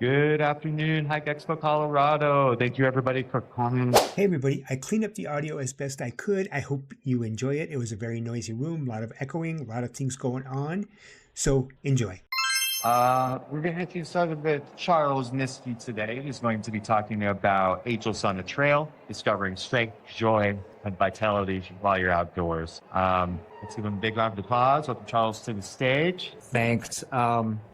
Good afternoon, Hike Expo, Colorado. Thank you, everybody, for coming. Hey everybody, I cleaned up the audio as best I could. I hope you enjoy it. It was a very noisy room, a lot of echoing, a lot of things going on. So enjoy. We're going to get you started with Charles Niski today. He's going to be talking about Ageless on the Trail, discovering strength, joy, and vitality while you're outdoors. Let's give him a big round of applause. Welcome Charles to the stage. Thanks.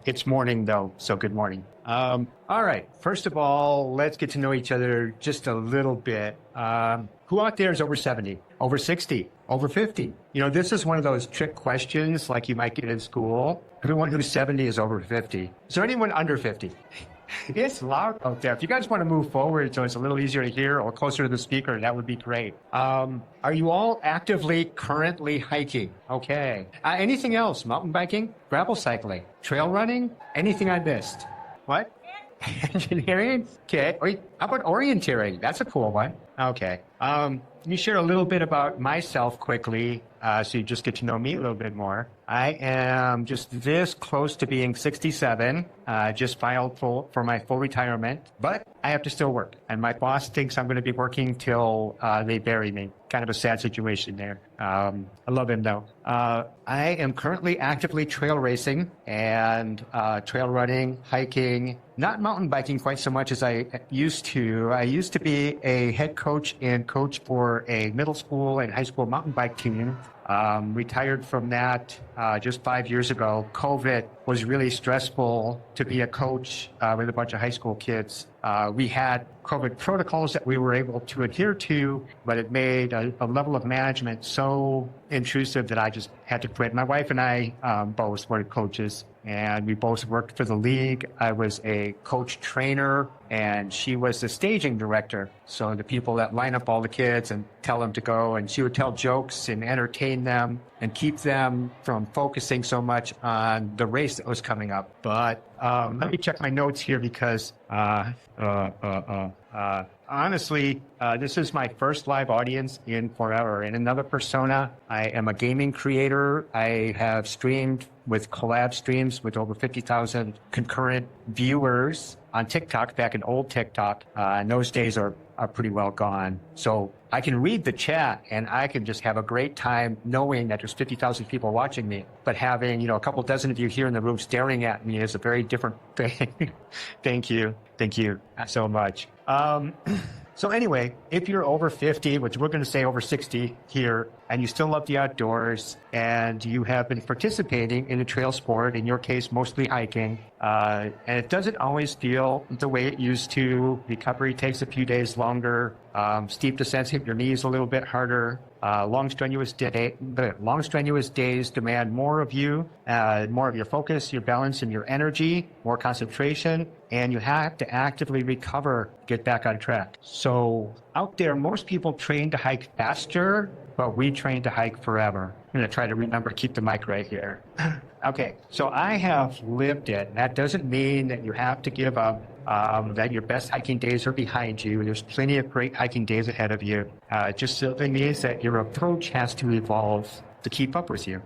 It's morning though, so good morning. All right. First of all, let's get to know each other just a little bit. Who out there is over 70, over 60, over 50? You know, this is one of those trick questions like you might get in school. Everyone who's 70 is over 50. Is there anyone under 50? It's loud out there. If you guys want to move forward so it's a little easier to hear or closer to the speaker, that would be great. Are you all actively currently hiking? Okay. Anything else? Mountain biking? Gravel cycling? Trail running? Anything I missed? What? Engineering? Okay. How about orienteering? That's a cool one. Okay. Let me share a little bit about myself quickly, so you just get to know me a little bit more. I am just this close to being 67. Just filed for my full retirement, but I have to still work. And my boss thinks I'm going to be working till they bury me. Kind of a sad situation there. I love him though. I am currently actively trail racing and trail running, hiking, not mountain biking quite so much as I used to. I used to be a head coach and coach for a middle school and high school mountain bike team. Retired from that just 5 years ago. COVID was really stressful to be a coach with a bunch of high school kids. We had COVID protocols that we were able to adhere to, but it made a level of management so intrusive that I just had to quit. My wife and I both were coaches, and we both worked for the league. I was a coach trainer, and she was the staging director. So the people that line up all the kids and tell them to go, and she would tell jokes and entertain them and keep them from focusing so much on the race that was coming up. But let me check my notes here because honestly, this is my first live audience in forever. In another persona, I am a gaming creator. I have streamed with collab streams with over 50,000 concurrent viewers on TikTok, back in old TikTok. And those days are pretty well gone. So I can read the chat and I can just have a great time knowing that there's 50,000 people watching me. But having, a couple dozen of you here in the room staring at me is a very different thing. Thank you. Thank you so much. So anyway, if you're over 50, which we're going to say over 60 here, and you still love the outdoors, and you have been participating in a trail sport, in your case, mostly hiking, and it doesn't always feel the way it used to. Recovery takes a few days longer. Steep descents hit your knees a little bit harder. Long strenuous days demand more of you, more of your focus, your balance, and your energy, more concentration, and you have to actively recover, get back on track. So out there, most people train to hike faster, but we train to hike forever. I'm going to try to remember, keep the mic right here. Okay, so I have lived it. That doesn't mean that you have to give up, that your best hiking days are behind you. There's plenty of great hiking days ahead of you. It just simply means that your approach has to evolve to keep up with you.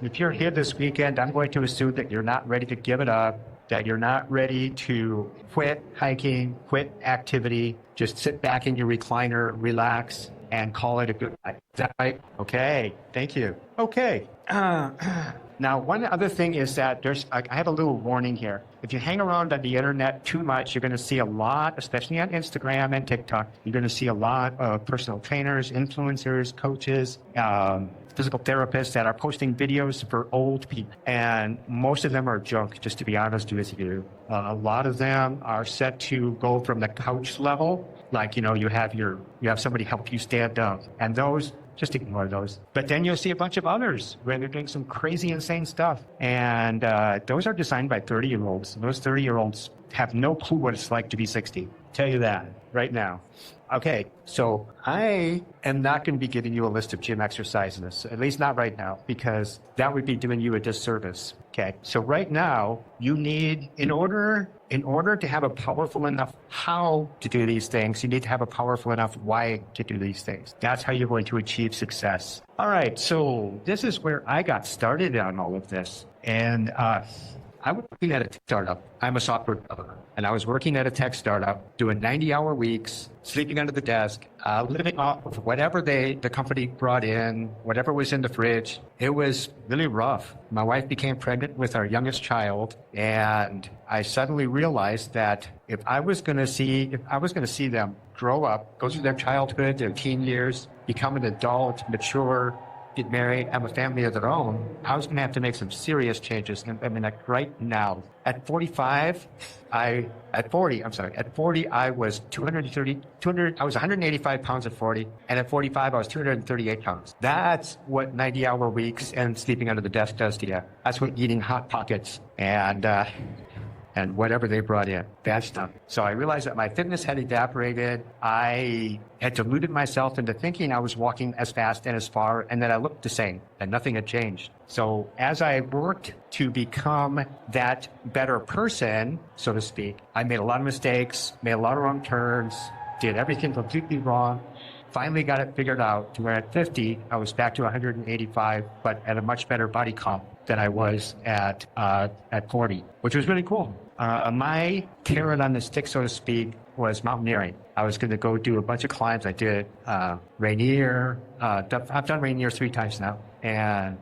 If you're here this weekend, I'm going to assume that you're not ready to give it up, that you're not ready to quit hiking, quit activity, just sit back in your recliner, relax, and call it a good night. Is that right? Okay, thank you. Okay. Now, one other thing is that I have a little warning here. If you hang around on the internet too much, you're going to see a lot, especially on Instagram and TikTok, you're going to see a lot of personal trainers, influencers, coaches, physical therapists that are posting videos for old people. And most of them are junk, just to be honest with you. A lot of them are set to go from the couch level, like, you have somebody help you stand up. And those, just ignore those. But then you'll see a bunch of others where they're doing some crazy, insane stuff. And those are designed by 30-year-olds. Those 30-year-olds have no clue what it's like to be 60. Tell you that right now. Okay, so I am not going to be giving you a list of gym exercises, at least not right now, because that would be doing you a disservice. Okay, so right now, you need, in order to have a powerful enough how to do these things, you need to have a powerful enough why to do these things. That's how you're going to achieve success. All right, so this is where I got started on all of this. And I was working at a tech startup. I'm a software developer, and I was working at a tech startup doing 90-hour weeks, sleeping under the desk, living off of whatever the company brought in, whatever was in the fridge. It was really rough. My wife became pregnant with our youngest child, and I suddenly realized that if I was going to see them grow up, go through their childhood, their teen years, become an adult, mature, get married, have a family of their own, I was going to have to make some serious changes. And I mean, like right now, at 40, I was 185 pounds at 40. And at 45, I was 238 pounds. That's what 90-hour weeks and sleeping under the desk does to you. That's what eating Hot Pockets and whatever they brought in, bad stuff. So I realized that my fitness had evaporated. I had deluded myself into thinking I was walking as fast and as far, and that I looked the same, and nothing had changed. So as I worked to become that better person, so to speak, I made a lot of mistakes, made a lot of wrong turns, did everything completely wrong. Finally got it figured out to where at 50, I was back to 185, but at a much better body comp than I was at 40, which was really cool. My carrot on the stick, so to speak, was mountaineering. I was going to go do a bunch of climbs. I did Rainier. I've done Rainier 3 times now, and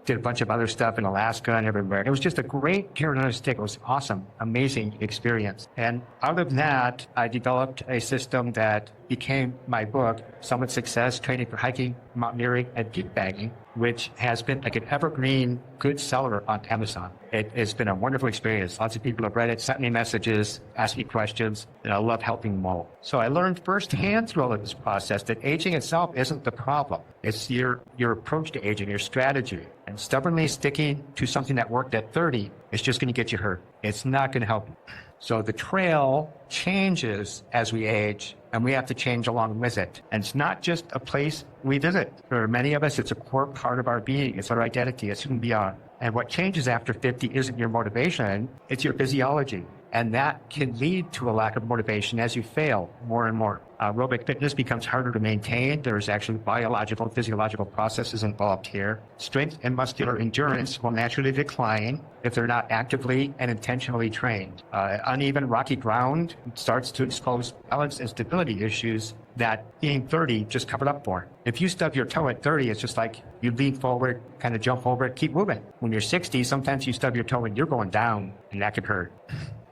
did a bunch of other stuff in Alaska and everywhere. It was just a great carrot on a stick. It was awesome, amazing experience. And out of that, I developed a system that became my book, Summit Success, Training for Hiking, Mountaineering, and Peak Bagging, which has been like an evergreen good seller on Amazon. It has been a wonderful experience. Lots of people have read it, sent me messages, asked me questions, and I love helping them all. So I learned firsthand through all of this process that aging itself isn't the problem. It's your approach to aging, your strategy. And stubbornly sticking to something that worked at 30 is just going to get you hurt. It's not going to help you. So the trail changes as we age, and we have to change along with it. And it's not just a place we visit. For many of us, it's a core part of our being. It's our identity. It's who we are. And what changes after 50 isn't your motivation, it's your physiology. And that can lead to a lack of motivation as you fail more and more. Aerobic fitness becomes harder to maintain. There's actually biological and physiological processes involved here. Strength and muscular endurance will naturally decline if they're not actively and intentionally trained. Uneven, rocky ground starts to expose balance and stability issues that being 30 just covered up for. If you stub your toe at 30, it's just like you lean forward, kind of jump over it, keep moving. When you're 60, sometimes you stub your toe and you're going down, and that could hurt.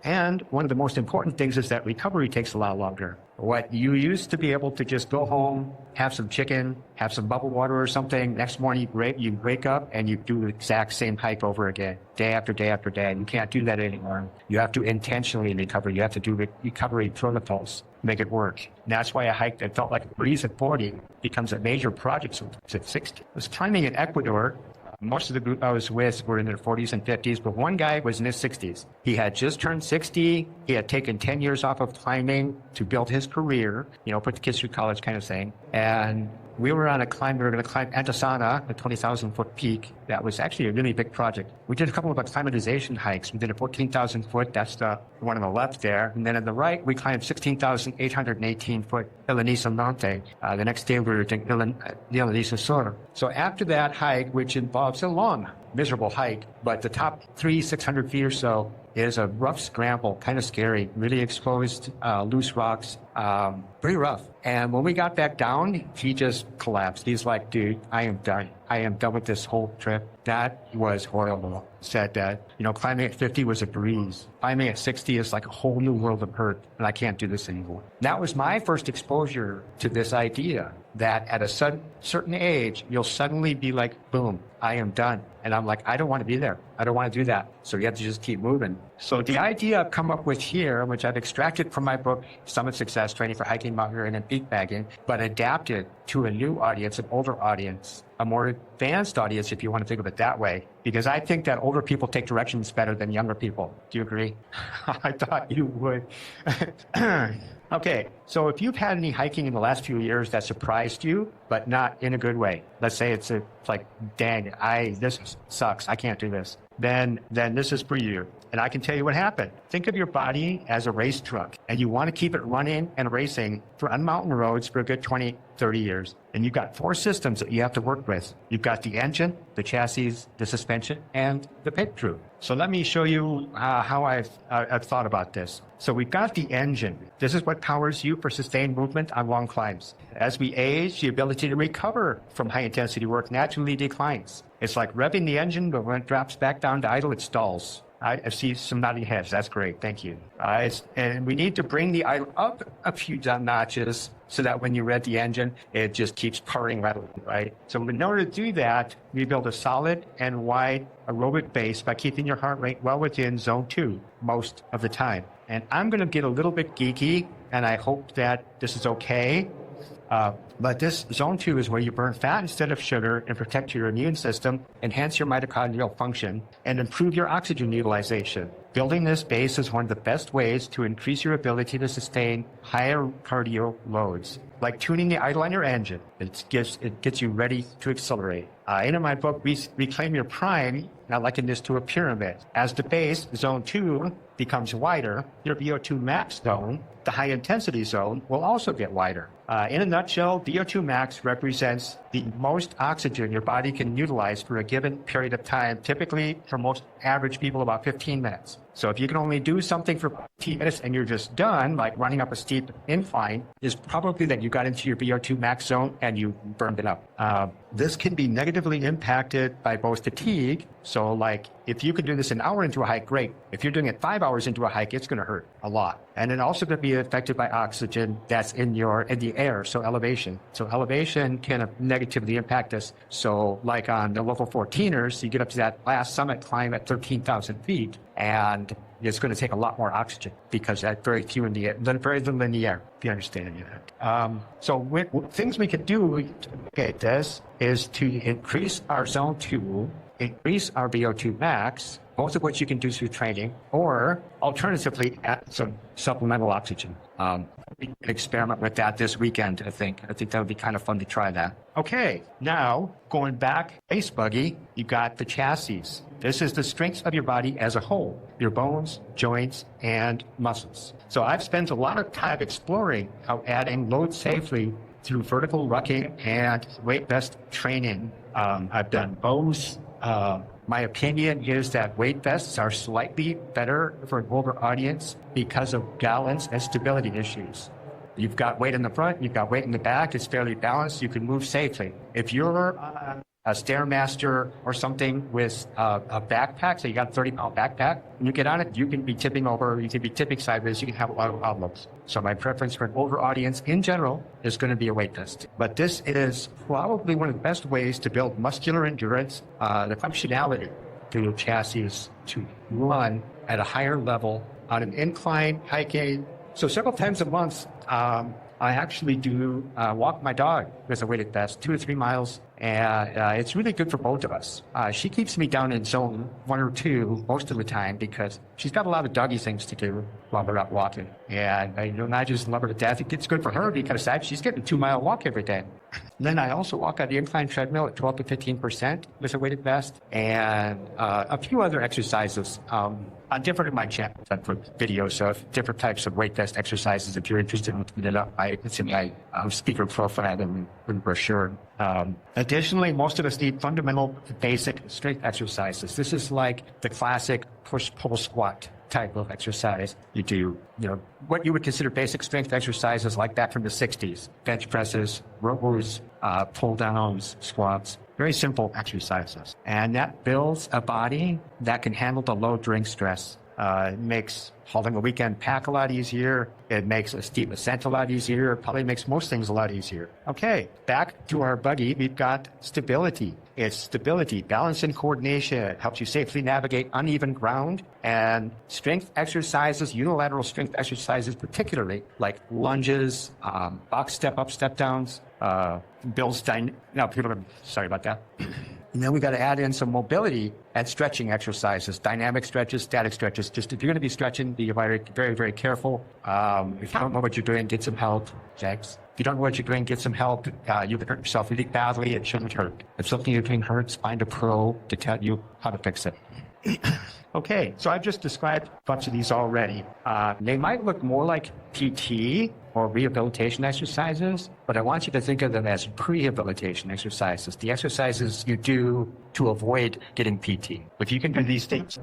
And one of the most important things is that recovery takes a lot longer. What you used to be able to just go home, have some chicken, have some bubble water or something, next morning you wake up and you do the exact same hike over again, day after day after day. You can't do that anymore. You have to intentionally recover. You have to do recovery protocols, make it work. And that's why a hike that felt like a breeze at 40 becomes a major project at 60. I was climbing in Ecuador. Most of the group I was with were in their 40s and 50s, but one guy was in his 60s. He had just turned 60. He had taken 10 years off of climbing to build his career, put the kids through college kind of thing. And we were on a climb. We were going to climb Antisana, a 20,000-foot peak. That was actually a really big project. We did a couple of acclimatization hikes. We did a 14,000-foot. That's the one on the left there. And then on the right, we climbed 16,818-foot Ilanisa Monte. The next day, we were doing Ilanisa Sur. So after that hike, which involves a long, miserable hike, but the top 600 feet or so is a rough scramble, kind of scary, really exposed, loose rocks, pretty rough. And when we got back down, he just collapsed. He's like, dude, I am done. I am done with this whole trip. That was horrible. Said that, climbing at 50 was a breeze. Climbing at 60 is like a whole new world of hurt, and I can't do this anymore. That was my first exposure to this idea that at a certain age, you'll suddenly be like, boom, I am done. And I'm like, I don't want to be there. I don't want to do that. So you have to just keep moving. So the idea I've come up with here, which I've extracted from my book, Summit Success, Training for Hiking, Mountaineering, and Peak Bagging, but adapted to a new audience, an older audience, a more advanced audience, if you want to think of it that way. Because I think that older people take directions better than younger people. Do you agree? I thought you would. Okay, so if you've had any hiking in the last few years that surprised you, but not in a good way, let's say it's like, dang, this sucks, I can't do this, then this is for you. And I can tell you what happened. Think of your body as a race truck, and you want to keep it running and racing on mountain roads for a good 20, 30 years. And you've got 4 systems that you have to work with. You've got the engine, the chassis, the suspension, suspension, and the pit crew. So let me show you how I've thought about this. So we've got the engine. This is what powers you for sustained movement on long climbs. As we age, the ability to recover from high-intensity work naturally declines. It's like revving the engine, but when it drops back down to idle, it stalls. I see some nodding heads. That's great. Thank you. And we need to bring the idle up a few notches so that when you rev the engine, it just keeps purring right? So in order to do that, we build a solid and wide aerobic base by keeping your heart rate well within zone 2 most of the time. And I'm going to get a little bit geeky, and I hope that this is okay. But this zone 2 is where you burn fat instead of sugar and protect your immune system, enhance your mitochondrial function, and improve your oxygen utilization. Building this base is one of the best ways to increase your ability to sustain higher cardio loads. Like tuning the idle on your engine, it gets you ready to accelerate. In my book, Reclaim Your Prime, I liken this to a pyramid. As the base, zone 2, becomes wider, your VO2 max zone, the high intensity zone, will also get wider. In a nutshell, VO2 max represents the most oxygen your body can utilize for a given period of time, typically for most average people about 15 minutes. So if you can only do something for 15 minutes and you're just done, like running up a steep incline, is probably that you got into your VO2 max zone and you burned it up. This can be negatively impacted by both fatigue. So like if you can do this an hour into a hike, great. If you're doing it 5 hours into a hike, it's going to hurt a lot. And it also could be affected by oxygen that's in the air, so elevation. So elevation can negatively impact us. So like on the local 14ers, you get up to that last summit climb at 13,000 feet, and it's going to take a lot more oxygen because that's very little in the air, if you understand any of that. So things we could do to mitigate this is to increase our zone 2, increase our VO2 max, both of which you can do through training, or alternatively add some supplemental oxygen. We can experiment with that this weekend, I think. I think that would be kind of fun to try that. Okay, now going back, base buggy, you got the chassis. This is the strength of your body as a whole, your bones, joints, and muscles. So I've spent a lot of time exploring how adding load safely through vertical rucking and weight vest training. I've done both. My opinion is that weight vests are slightly better for an older audience because of balance and stability issues. You've got weight in the front, you've got weight in the back, it's fairly balanced, you can move safely. If you're a Stairmaster or something with a backpack, so you got a 30-pound backpack, when you get on it, you can be tipping over, you can be tipping sideways, you can have a lot of problems. So my preference for an older audience in general is going to be a weight vest. But this is probably one of the best ways to build muscular endurance, the functionality through your chassis to run at a higher level on an incline, hiking. So several times a month, I actually do walk my dog with a weighted vest, 2 to 3 miles, and it's really good for both of us. She keeps me down in zone 1 or 2 most of the time because she's got a lot of doggy things to do while we're out walking. And I just love her to death. It's good for her because she's getting a 2-mile walk every day. And then I also walk on the incline treadmill at 12 to 15% with a weighted vest, and a few other exercises on different of my channels. I put videos of different types of weight vest exercises. If you're interested in looking it up, it's in my speaker profile and brochure. Additionally, most of us need fundamental basic strength exercises. This is like the classic push-pull squat type of exercise. You do, what you would consider basic strength exercises like that from the 60s. Bench presses, rows, pull downs, squats. Very simple exercises. And that builds a body that can handle the load during stress. It makes hauling a weekend pack a lot easier. It makes a steep ascent a lot easier. It probably makes most things a lot easier. Okay, back to our buggy, we've got stability. It's stability, balance, and coordination. It helps you safely navigate uneven ground. And strength exercises, unilateral strength exercises particularly, like lunges, box step up, step downs, sorry about that. And then we got to add in some mobility and stretching exercises, dynamic stretches, static stretches. Just if you're going to be stretching, be very, very, very careful. If you don't know what you're doing, get some help. Thanks. If you don't know what you're doing, get some help. You can hurt yourself really badly. It shouldn't hurt. If something you're doing hurts, find a pro to tell you how to fix it. Okay, so I've just described a bunch of these already. They might look more like PT or rehabilitation exercises, but I want you to think of them as prehabilitation exercises, the exercises you do to avoid getting PT. If you can do these things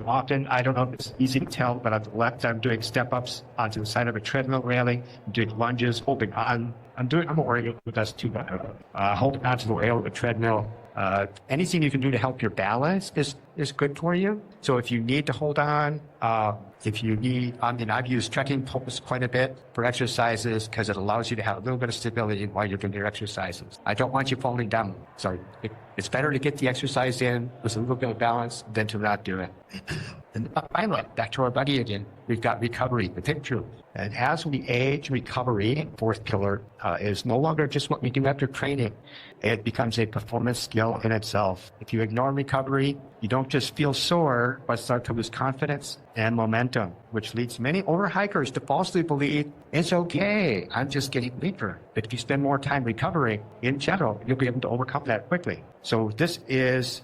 often, I don't know if it's easy to tell, but on the left, I'm doing step-ups onto the side of a treadmill railing, I'm doing lunges, holding on. I'm worried with us too, but holding onto the rail of the treadmill. Anything you can do to help your balance is good for you. So if you need to hold on, if you need, I've used trekking poles quite a bit for exercises because it allows you to have a little bit of stability while you're doing your exercises. I don't want you falling down. So it's better to get the exercise in with a little bit of balance than to not do it. And finally, back to our buddy again, we've got recovery, the picture. And as we age, recovery, fourth pillar, is no longer just what we do after training. It becomes a performance skill in itself. If you ignore recovery, you don't just feel sore, but start to lose confidence and momentum, which leads many overhikers to falsely believe it's okay, I'm just getting weaker. But if you spend more time recovering, in general, you'll be able to overcome that quickly. So this is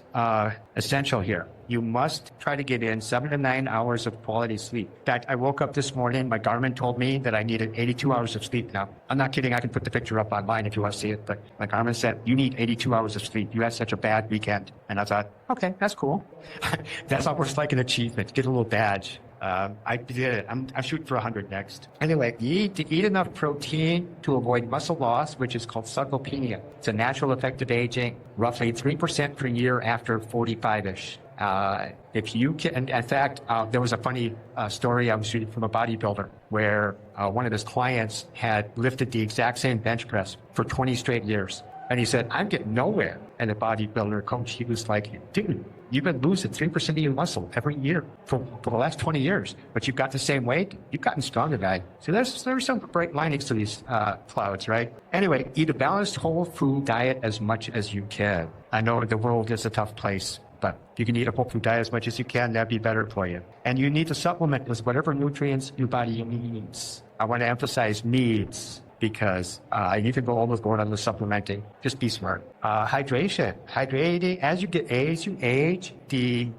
essential here. You must try to get in 7 to 9 hours of quality sleep. In fact, I woke up this morning, my Garmin told me that I needed 82 hours of sleep now. I'm not kidding, I can put the picture up online if you want to see it, but my Garmin said, you need 82 hours of sleep. You had such a bad weekend. And I thought, okay, that's cool. That's almost like an achievement, get a little badge. I did it. I'm shooting for 100 next. Anyway, you need to eat enough protein to avoid muscle loss, which is called sarcopenia. It's a natural effect of aging, roughly 3% per year after 45-ish. If you can, in fact, there was a funny story I was shooting from a bodybuilder where one of his clients had lifted the exact same bench press for 20 straight years. And he said, I'm getting nowhere. And the bodybuilder coach, he was like, dude, you've been losing 3% of your muscle every year for the last 20 years, but you've got the same weight. You've gotten stronger, guy. So there's some bright linings to these clouds, right? Anyway, eat a balanced whole food diet as much as you can. I know the world is a tough place, but if you can eat a whole food diet as much as you can, that'd be better for you. And you need to supplement with whatever nutrients your body needs. I want to emphasize needs, because you can go almost going on the supplementing. Just be smart. Hydration. Hydrating. As you age, the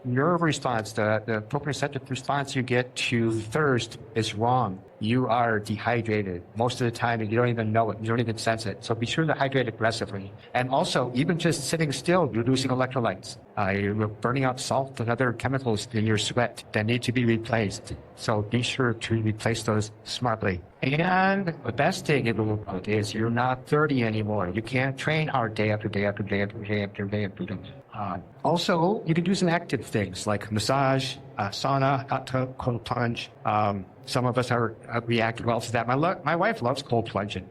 nerve response, the proprioceptive response you get to thirst is wrong. You are dehydrated most of the time and you don't even know it. You don't even sense it. So be sure to hydrate aggressively. And also, even just sitting still, you're losing electrolytes. You're burning out salt and other chemicals in your sweat that need to be replaced. So be sure to replace those smartly. And the best thing in the world is you're not 30 anymore. You can't train hard day after day after day after day after day after day. Also, you can do some active things like massage, sauna, hot tub, cold plunge. Some of us react well to that. My wife loves cold plunging.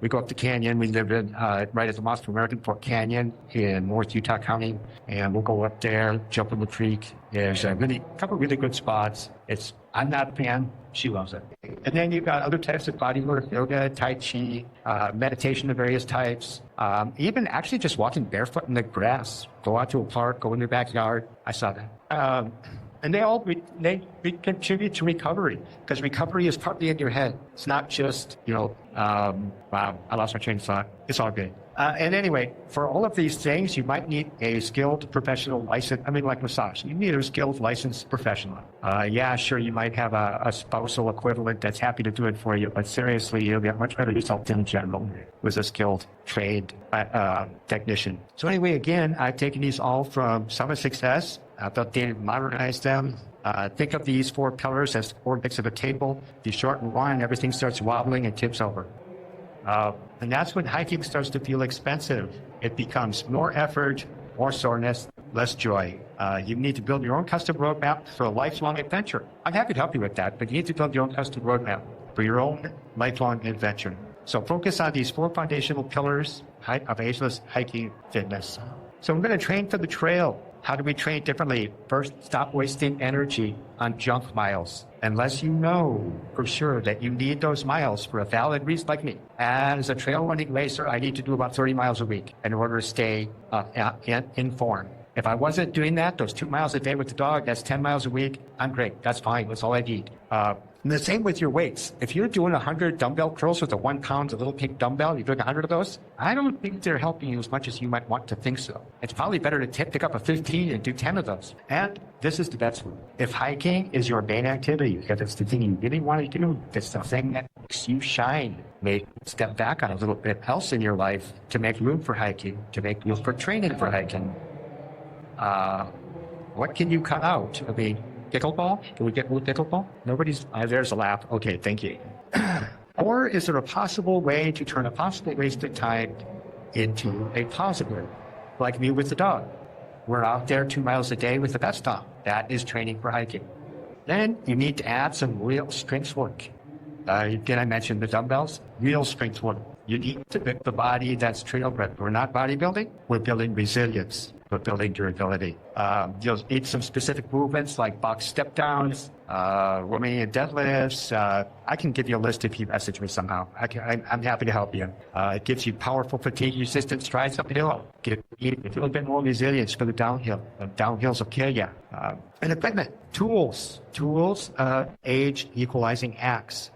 We go up the canyon. We live in right at the Most American Fork Canyon in North Utah County, and we'll go up there, jump in the creek. There's a couple really good spots. I'm not a fan. She loves it. And then you've got other types of bodywork, yoga, tai chi, meditation of various types, even actually just walking barefoot in the grass. Go out to a park, go in your backyard. I saw that. And they contribute to recovery, because recovery is partly in your head. It's not just, wow, I lost my train of thought. It's all good. And anyway, for all of these things, you might need a skilled professional license. Like massage, you need a skilled licensed professional. Yeah, sure, you might have a spousal equivalent that's happy to do it for you, but seriously, you'll get much better result in general with a skilled, trained technician. So anyway, again, I've taken these all from Summit Success. I've updated and modernized them. Think of these 4 pillars as 4 bits of a table. If you shorten one, everything starts wobbling and tips over. And that's when hiking starts to feel expensive. It becomes more effort, more soreness, less joy. You need to build your own custom roadmap for a lifelong adventure. I'm happy to help you with that, but you need to build your own custom roadmap for your own lifelong adventure. So focus on these 4 foundational pillars of ageless hiking fitness. So we're going to train for the trail. How do we train differently? First, stop wasting energy on junk miles. Unless you know for sure that you need those miles for a valid reason, like me. As a trail running racer, I need to do about 30 miles a week in order to stay in form. If I wasn't doing that, those 2 miles a day with the dog, that's 10 miles a week. I'm great. That's fine. That's all I need. And the same with your weights. If you're doing 100 dumbbell curls with a 1 pound, a little pink dumbbell, you're doing 100 of those, I don't think they're helping you as much as you might want to think so. It's probably better to pick up a 15 and do 10 of those. And this is the best one. If hiking is your main activity, because it's the thing you really want to do, it's the thing that makes you shine, maybe step back on a little bit else in your life to make room for hiking, to make room for training for hiking. What can you cut out? I mean, pickleball? Can we get more pickleball? Nobody's, there's a laugh. Okay, thank you. Or is there a possible way to turn a possible waste of time into a positive? Like me with the dog. We're out there 2 miles a day with the best dog. That is training for hiking. Then you need to add some real strength work. Again, I mentioned the dumbbells, real strength work. You need to build the body that's trail bred. We're not bodybuilding, we're building resilience. We're building durability. You'll need some specific movements like box step downs, Romanian deadlifts. I can give you a list if you message me somehow. I'm happy to help you. It gives you powerful fatigue resistant strides uphill. Give you a little bit more resilience for the downhill. The downhills will kill you. And equipment, tools, age equalizing acts.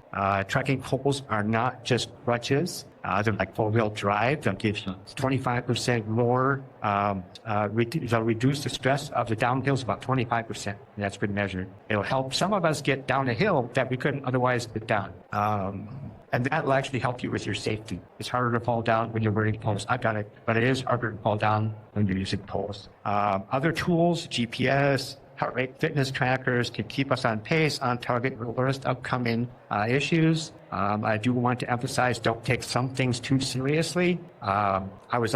Trekking poles are not just crutches. They're like 4-wheel drive. They'll give you 25% more. They'll reduce the stress of the downhills about 25%. And that's been measured. It'll help some of us get down a hill that we couldn't otherwise get down. And that will actually help you with your safety. It's harder to fall down when you're wearing poles. I got it. But it is harder to fall down when you're using poles. Other tools, GPS, heart rate fitness trackers can keep us on pace, on target with worst upcoming issues. I do want to emphasize, don't take some things too seriously. I was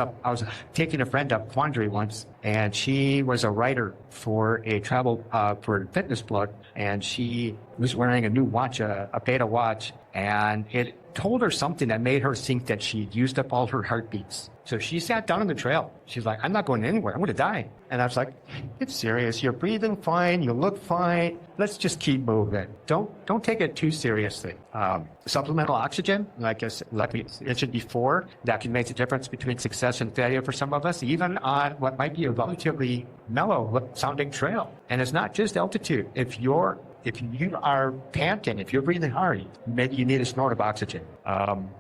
taking a friend up Quandary once, and she was a writer for a for a fitness blog, and she was wearing a new watch, a Beta watch, and it told her something that made her think that she'd used up all her heartbeats. So she sat down on the trail. She's like, I'm not going anywhere. I'm going to die. And I was like, it's serious. You're breathing fine. You look fine. Let's just keep moving. Don't take it too seriously. Supplemental oxygen, like we mentioned before, that can make the difference between success and failure for some of us, even on what might be a relatively mellow sounding trail. And it's not just altitude. If you are panting, if you're breathing hard, maybe you need a snort of oxygen.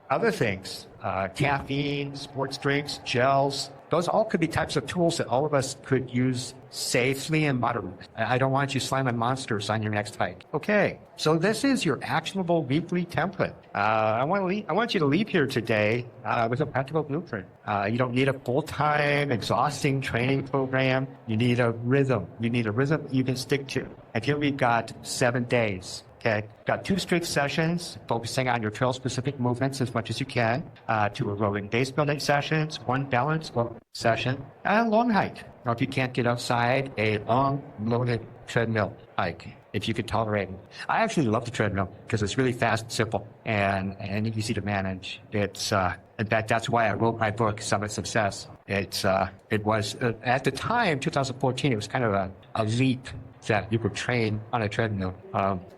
Other things, caffeine, sports drinks, gels, those all could be types of tools that all of us could use safely and moderately. I don't want you slamming monsters on your next hike. Okay, so this is your actionable weekly template. I want you to leave here today with a practical blueprint. You don't need a full-time, exhausting training program. You need a rhythm. You need a rhythm you can stick to. And here we've got 7 days. Okay, got 2 strength sessions, focusing on your trail-specific movements as much as you can, 2 rolling base building sessions, 1 balance session, and a long hike. Or if you can't get outside, a long, loaded treadmill hike, if you could tolerate it. I actually love the treadmill because it's really fast and simple and easy to manage. It's in fact, that's why I wrote my book, Summit Success. It was at the time, 2014, it was kind of a leap that you could train on a treadmill.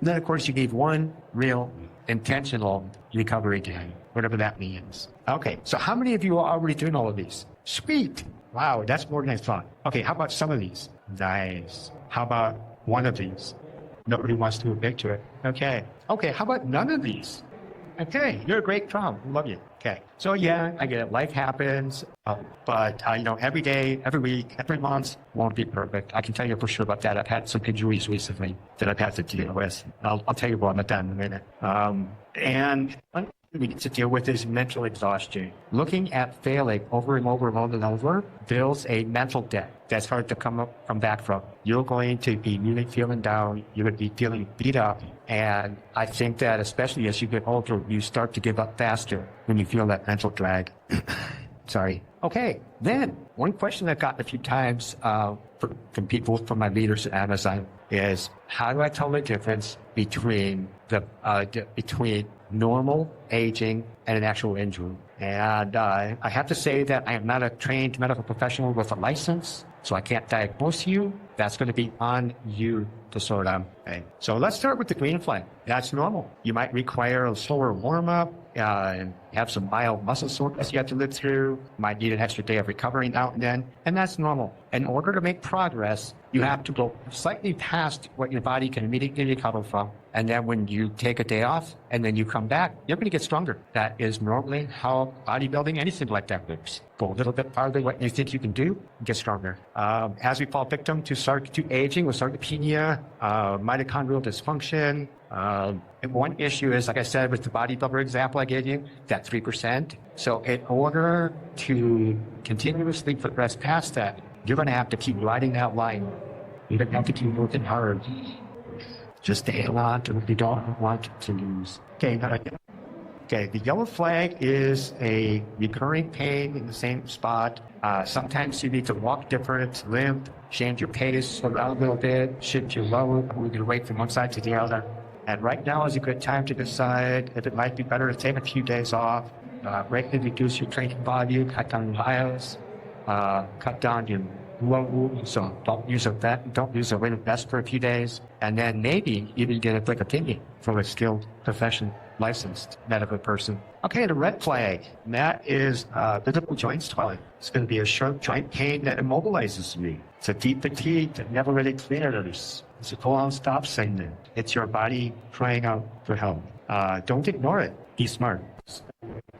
Then, of course, you need 1 real intentional recovery day, whatever that means. Okay, so how many of you are already doing all of these? Sweet. Wow, that's more than I thought. Okay, how about some of these? Nice. How about 1 of these? Nobody wants to admit to it. Okay, how about none of these? Okay, you're a great Trump. Love you. Okay, so yeah, I get it. Life happens, but every day, every week, every month won't be perfect. I can tell you for sure about that. I've had some injuries recently that I've had to deal with. I'll tell you more about that in a minute. And we need to deal with this mental exhaustion. Looking at failing over and over and over and over builds a mental debt that's hard to come back from. You're going to be really feeling down. You're going to be feeling beat up. And I think that especially as you get older, you start to give up faster when you feel that mental drag. Sorry. Okay. Then one question I've gotten a few times from people, from my readers at Amazon, is how do I tell the difference between between normal aging and an actual injury? And I have to say that I am not a trained medical professional with a license, so I can't diagnose you. That's going to be on you to sort out. Okay. So let's start with the green flag. That's normal. You might require a slower warm-up and have some mild muscle soreness you have to live through. Might need an extra day of recovering now and then, and that's normal. In order to make progress, you have to go slightly past what your body can immediately recover from. And then when you take a day off and then you come back, you're going to get stronger. That is normally how bodybuilding, anything like that works. Go a little bit farther what you think you can do, get stronger. As we fall victim to aging with sarcopenia, mitochondrial dysfunction, and one issue is, like I said, with the bodybuilder example I gave you, that 3%. So in order to continuously progress past that, you're going to have to keep riding that line. You're going to have to keep working hard. Just stay on to what you don't want to lose. Okay, the yellow flag is a recurring pain in the same spot. Sometimes you need to walk different, limp, change your pace, slow down a little bit, shift your load, move your weight from one side to the other. And right now is a good time to decide if it might be better to take a few days off, greatly reduce your training volume, cut down miles, cut down your load, so don't use a weighted vest for a few days, and then maybe even get a quick opinion from a skilled professional licensed medical person. Okay, the red flag, that is visible joint swelling. It's going to be a sharp joint pain that immobilizes me. It's a deep fatigue that never really clears. It's a full-on stop signal. It's your body crying out for help. Don't ignore it. Be smart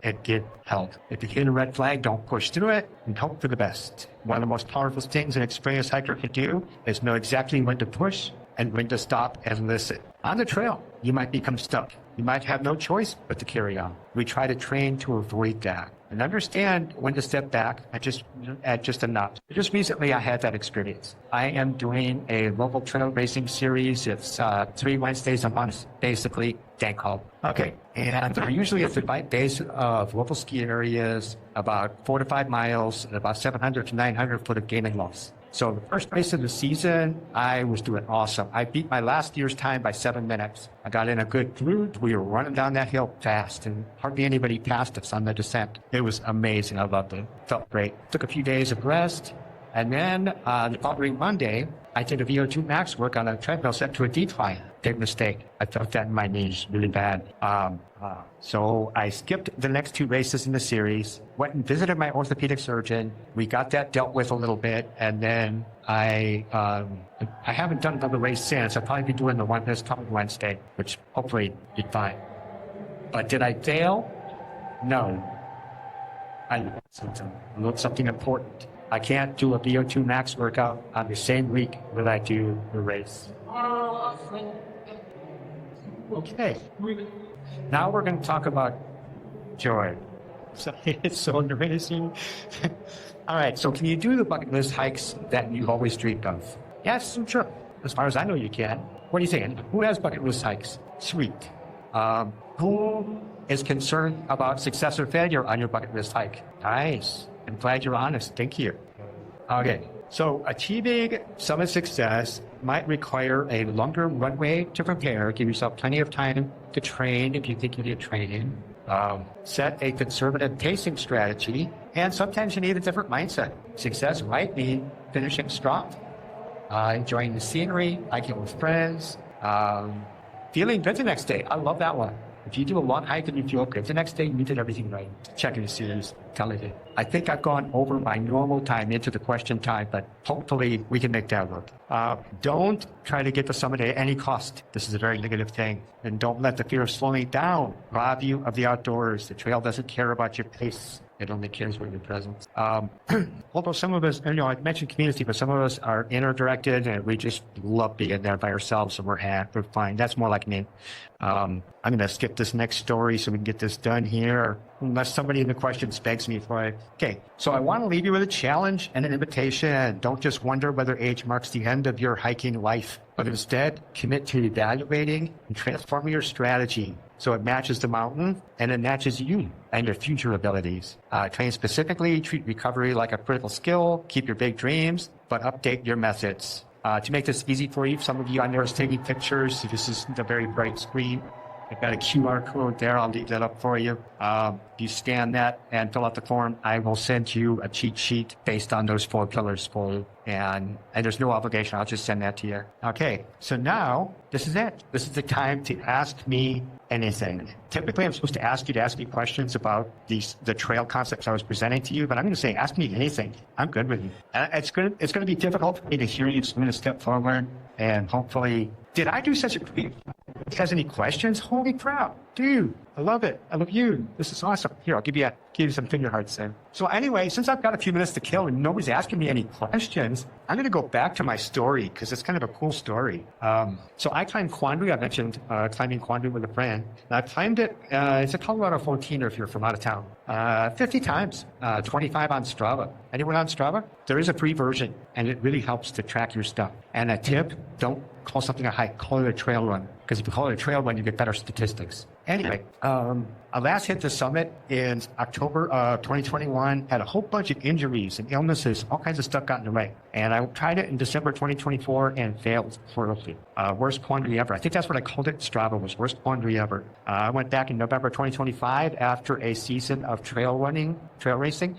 and get help. If you hit a red flag, don't push through it and hope for the best. One of the most powerful things an experienced hiker can do is know exactly when to push and when to stop and listen. On the trail, you might become stuck. You might have no choice but to carry on. We try to train to avoid that and understand when to step back at just a notch. Just recently, I had that experience. I am doing a local trail racing series. It's 3 Wednesdays a month, basically, day called. Okay, and they're usually at the base of local ski areas, about 4 to 5 miles, and about 700 to 900 foot of gain and loss. So the first race of the season, I was doing awesome. I beat my last year's time by 7 minutes. I got in a good groove. We were running down that hill fast, and hardly anybody passed us on the descent. It was amazing. I loved it. Felt great. Took a few days of rest, and then the following Monday, I did a VO2 max work on a treadmill set to a decline. Big mistake. I felt that in my knees really bad. So I skipped the next 2 races in the series, went and visited my orthopedic surgeon. We got that dealt with a little bit, and then I haven't done another race since. I'll probably be doing the one this coming Wednesday, which hopefully be fine. But did I fail? No. I learned something important. I can't do a VO2 max workout on the same week that I do the race. Okay. Now we're going to talk about joy. So it's so amazing. All right. So can you do the bucket list hikes that you've always dreamed of? Yes, I'm sure. As far as I know, you can. What do you think? Who has bucket list hikes? Sweet. Who is concerned about success or failure on your bucket list hike? Nice. I'm glad you're honest. Thank you. Okay. So achieving summit success might require a longer runway to prepare. Give yourself plenty of time to train if you think you need training. Set a conservative pacing strategy. And sometimes you need a different mindset. Success might mean finishing strong, enjoying the scenery, hiking with friends, feeling good the next day. I love that one. If you do a long hike and you feel good the next day, you did everything right. Check in the series. Tell it. I think I've gone over my normal time into the question time, but hopefully we can make that work. Don't try to get to summit at any cost. This is a very negative thing. And don't let the fear of slowing down rob you of the outdoors. The trail doesn't care about your pace. It only cares about your presence. Although some of us, I mentioned community, but some of us are inner directed and we just love being there by ourselves and we're fine. That's more like me. I'm going to skip this next story so we can get this done here, unless somebody in the questions begs me for it. Okay, so I want to leave you with a challenge and an invitation. Don't just wonder whether age marks the end of your hiking life, but instead commit to evaluating and transforming your strategy so it matches the mountain and it matches you and your future abilities. Train specifically, treat recovery like a critical skill, keep your big dreams, but update your methods. To make this easy for you, some of you on there is taking pictures. So this is the very bright screen. I've got a QR code there. I'll leave that up for you. You scan that and fill out the form. I will send you a cheat sheet based on those 4 pillars for you. And there's no obligation. I'll just send that to you. Okay. So now this is it. This is the time to ask me anything. Typically, I'm supposed to ask you to ask me questions about the trail concepts I was presenting to you, but I'm going to say, ask me anything. I'm good with you. It's going to be difficult for me to hear you, so I'm going to step forward and hopefully. Did I do such a great? Has any questions? Holy crap, dude! I love it. I love you. This is awesome. Here, I'll give you some finger hearts then. So anyway, since I've got a few minutes to kill and nobody's asking me any questions, I'm going to go back to my story because it's kind of a cool story. So I climbed Quandary. I mentioned climbing Quandary with a friend. And I climbed it. It's a Colorado 14er if you're from out of town. 50 times, 25 on Strava. Anyone on Strava? There is a free version, and it really helps to track your stuff. And a tip: don't call something a hike, call it a trail run. Because if you call it a trail run, you get better statistics. Anyway, I last hit the summit in October of 2021, had a whole bunch of injuries and illnesses, all kinds of stuff got in the way. And I tried it in December 2024 and failed horribly. Worst quandary ever. I think that's what I called it. Strava was worst quandary ever. I went back in November 2025 after a season of trail racing,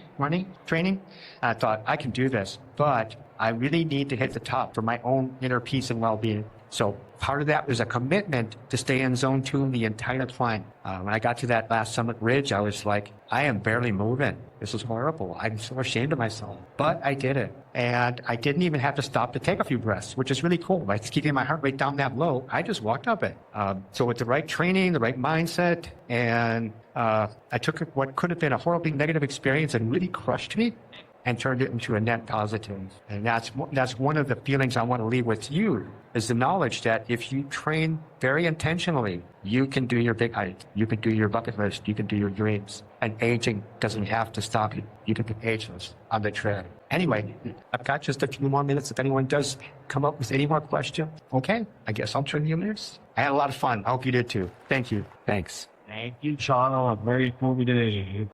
training. I thought, I can do this, but I really need to hit the top for my own inner peace and well-being. So part of that was a commitment to stay in zone 2 the entire climb. When I got to that last summit ridge, I was like, I am barely moving. This is horrible. I'm so ashamed of myself. But I did it. And I didn't even have to stop to take a few breaths, which is really cool. Like keeping my heart rate down that low, I just walked up it. So with the right training, the right mindset, and I took what could have been a horribly negative experience and really crushed me and turned it into a net positive. And that's one of the feelings I want to leave with you, is the knowledge that if you train very intentionally, you can do your big hike, you can do your bucket list, you can do your dreams. And aging doesn't have to stop you. You can be ageless on the trail. Anyway, I've got just a few more minutes. If anyone does come up with any more questions, okay, I guess I'll turn you loose. I had a lot of fun. I hope you did too. Thank you. Thanks. Thank you, Sean. A very movie today.